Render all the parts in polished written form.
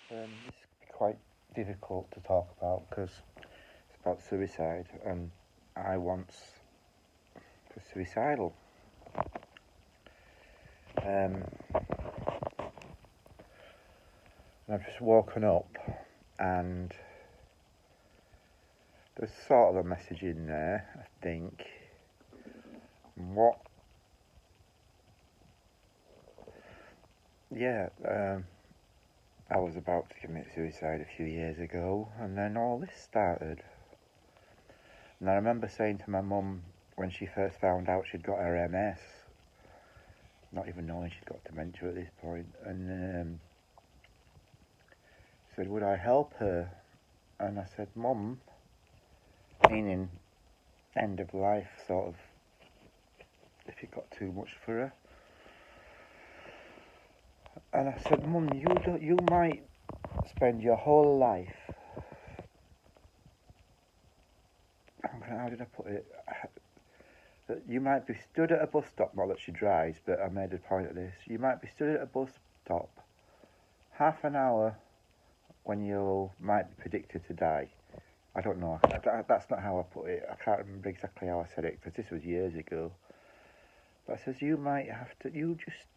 It's quite difficult to talk about because it's about suicide, and I once was suicidal. Um, and I've just woken up, and there's sort of a message in there, I think. What? Yeah, I was about to commit suicide a few years ago, and then all this started. And I remember saying to my mum when she first found out she'd got her MS, not even knowing she'd got dementia at this point, and said, would I help her? And I said, Mum, meaning end of life, sort of, if it got too much for her. And I said, Mum, you might spend your whole life, how did I put it? That you might be stood at a bus stop, not that she drives, but I made a point of this. You might be stood at a bus stop half an hour when you might be predicted to die. I don't know. That's not how I put it. I can't remember exactly how I said it because this was years ago. But I says you just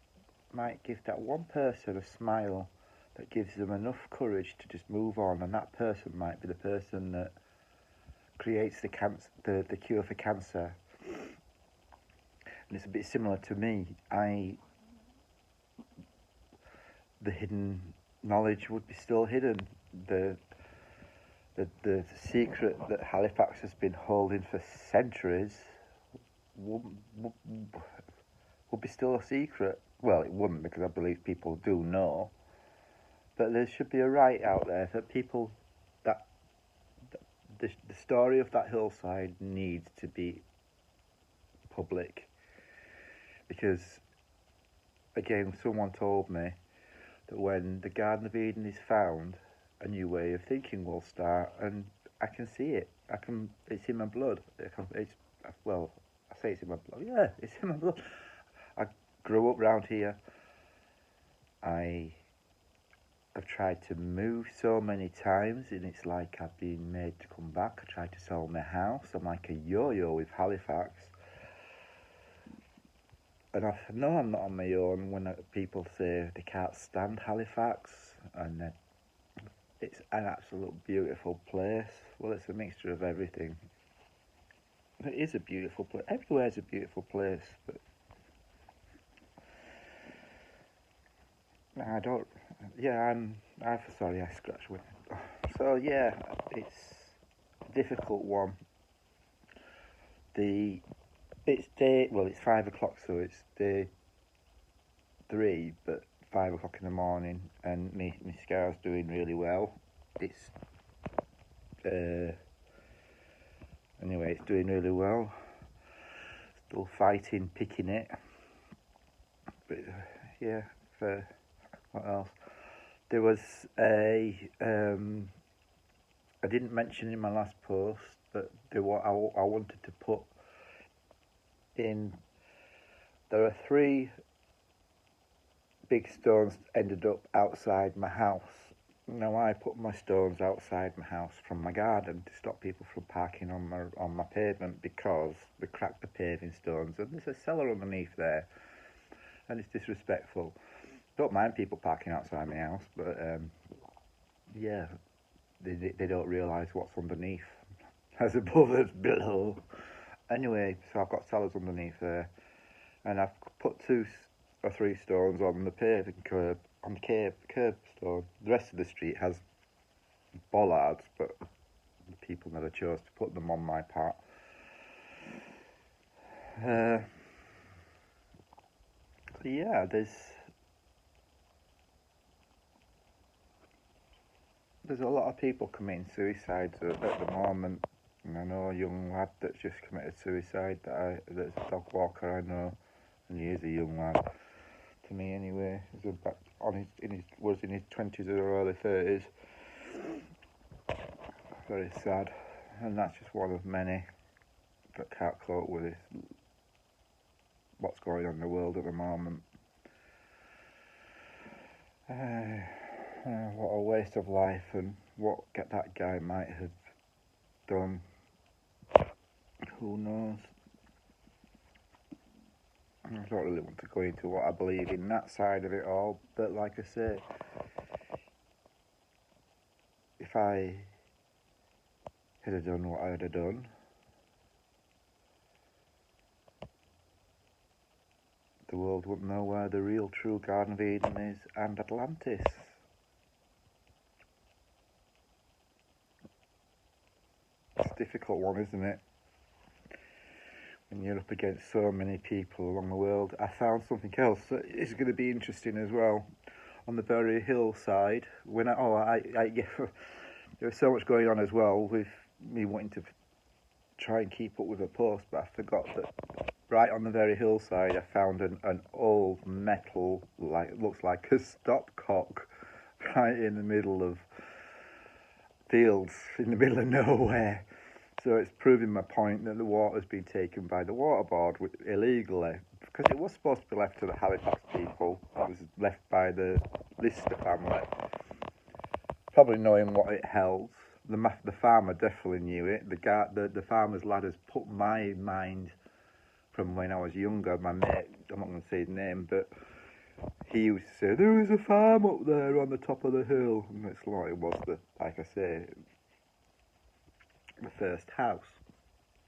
might give that one person a smile that gives them enough courage to just move on, and that person might be the person that creates the cure for cancer. And it's a bit similar to me. The hidden knowledge would be still hidden. The secret that Halifax has been holding for centuries would be still a secret. Well, it wouldn't, because I believe people do know. But there should be a right out there that people, that the story of that hillside needs to be public. Because, again, someone told me that when the Garden of Eden is found, a new way of thinking will start, and I can see it. It's in my blood. I say it's in my blood. Yeah, it's in my blood. I grew up round here. I have tried to move so many times, and it's like I've been made to come back. I tried to sell my house. I'm like a yo-yo with Halifax. And I know I'm not on my own when people say they can't stand Halifax, and it's an absolute beautiful place. Well, it's a mixture of everything. It is a beautiful place. Everywhere's a beautiful place, but I don't. Yeah, I'm sorry, I scratched with. So yeah, it's a difficult one. It's 5 o'clock, so it's day 3, but 5 o'clock in the morning, and my scar's doing really well. It's anyway, it's doing really well. Still fighting, picking it. But yeah, for what else? There was I didn't mention in my last post, but I wanted to put in. There are 3 big stones ended up outside my house. Now I put my stones outside my house from my garden to stop people from parking on my pavement, because we cracked the paving stones and there's a cellar underneath there, and it's disrespectful. Don't mind people parking outside my house, but yeah, they don't realise what's underneath. As above as below. Anyway, so I've got cellars underneath there, and I've put 2 or 3 stones on the paving curb, on the curb stone. The rest of the street has bollards, but people never chose to put them on my part. Yeah, there's a lot of people committing suicides at the moment. And I know a young lad that's just committed suicide that's a dog walker I know, and he is a young lad to me anyway. He's was in his 20s or early 30s. Very sad, and that's just one of many that can't cope with this, what's going on in the world at the moment. What a waste of life, and what that guy might have done. Who knows? I don't really want to go into what I believe in that side of it all, but like I say, if I had have done what I'd have done, the world wouldn't know where the real true Garden of Eden is and Atlantis. It's a difficult one, isn't it? When you're up against so many people along the world. I found something else that is going to be interesting as well. On the Bury Hill side, when yeah, there was so much going on as well with me wanting to try and keep up with a post, but I forgot that right on the very hillside I found an old metal, looks like a stopcock, right in the middle of fields, in the middle of nowhere. So it's proving my point that the water's been taken by the water board illegally, because it was supposed to be left to the Halifax people. It was left by the Lister family, probably knowing what it held. The farmer definitely knew it. The farmer's lad has put my mind from when I was younger. My mate, I'm not going to say his name, but he used to say, there is a farm up there on the top of the hill. And it's like it was, like I say, the first house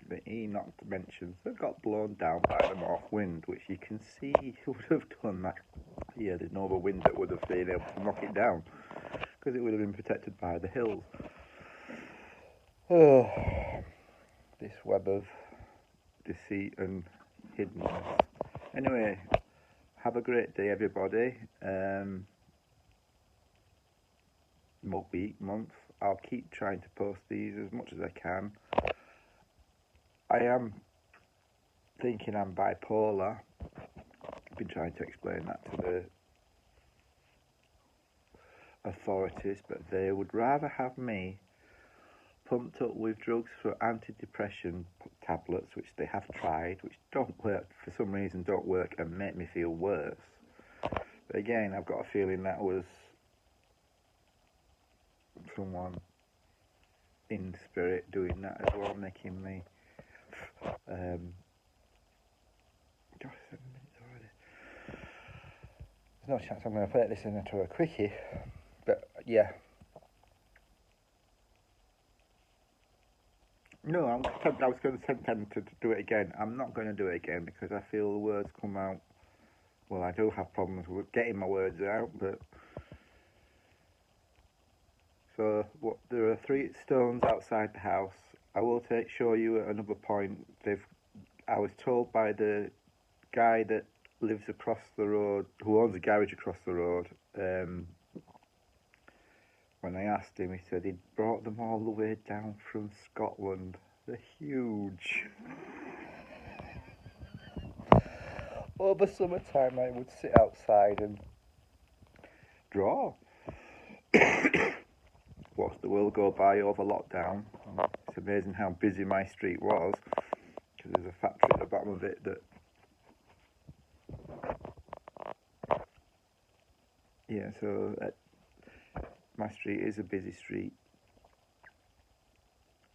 that Enoch mentions that got blown down by the north wind, which you can see would have done that. Yeah, there's no other wind that would have been able to knock it down, because it would have been protected by the hills. Oh, this web of deceit and hiddenness. Anyway, have a great day, everybody. Week, month. I'll keep trying to post these as much as I can. I am thinking I'm bipolar. I've been trying to explain that to the authorities, but they would rather have me pumped up with drugs for antidepressant tablets, which they have tried, which don't work, for some reason don't work and make me feel worse. But again, I've got a feeling that was someone in spirit doing that as well, making me gosh, 7 minutes already. There's no chance I'm going to put this into a quickie, but yeah. No, I was going to attempt to do it again. I'm not going to do it again because I feel the words come out. Well, I do have problems with getting my words out, but so there are 3 stones outside the house. I will show you at another point. I was told by the guy that lives across the road, who owns a garage across the road. When I asked him, he said he'd brought them all the way down from Scotland. They're huge. Over summertime, I would sit outside and draw. Watch the world go by over lockdown. It's amazing how busy my street was, because there's a factory at the bottom of it that. Yeah, so my street is a busy street,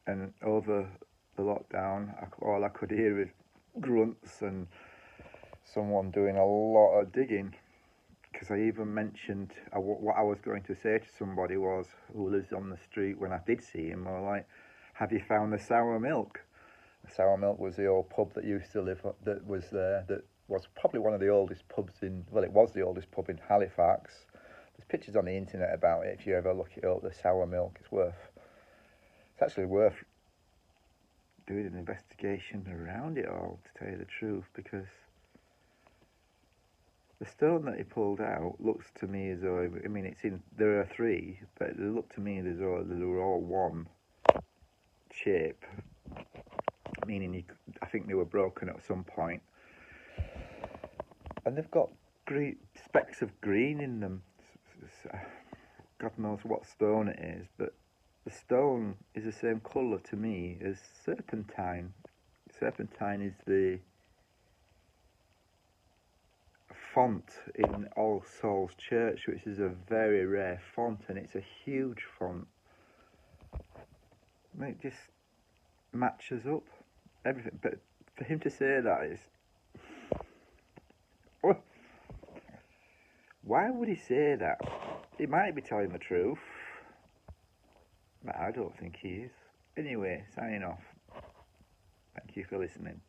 and over the lockdown, all I could hear is grunts and someone doing a lot of digging. Because I even mentioned what I was going to say to somebody who lives on the street when I did see him. I was like, have you found the Sour Milk? The Sour Milk was the old pub that used to live, that was there, that was probably one of the oldest pubs it was the oldest pub in Halifax. There's pictures on the internet about it if you ever look it up, the Sour Milk. It's actually worth doing an investigation around it all, to tell you the truth, because the stone that he pulled out looks to me as though, there are 3, but they look to me as though they were all one shape, meaning I think they were broken at some point. And they've got specks of green in them. God knows what stone it is, but the stone is the same colour to me as serpentine. Serpentine is the font in All Souls Church, which is a very rare font, and it's a huge font. It just matches up everything. But for him to say that is, why would he say that? He might be telling the truth, but I don't think he is. Anyway, signing off. Thank you for listening.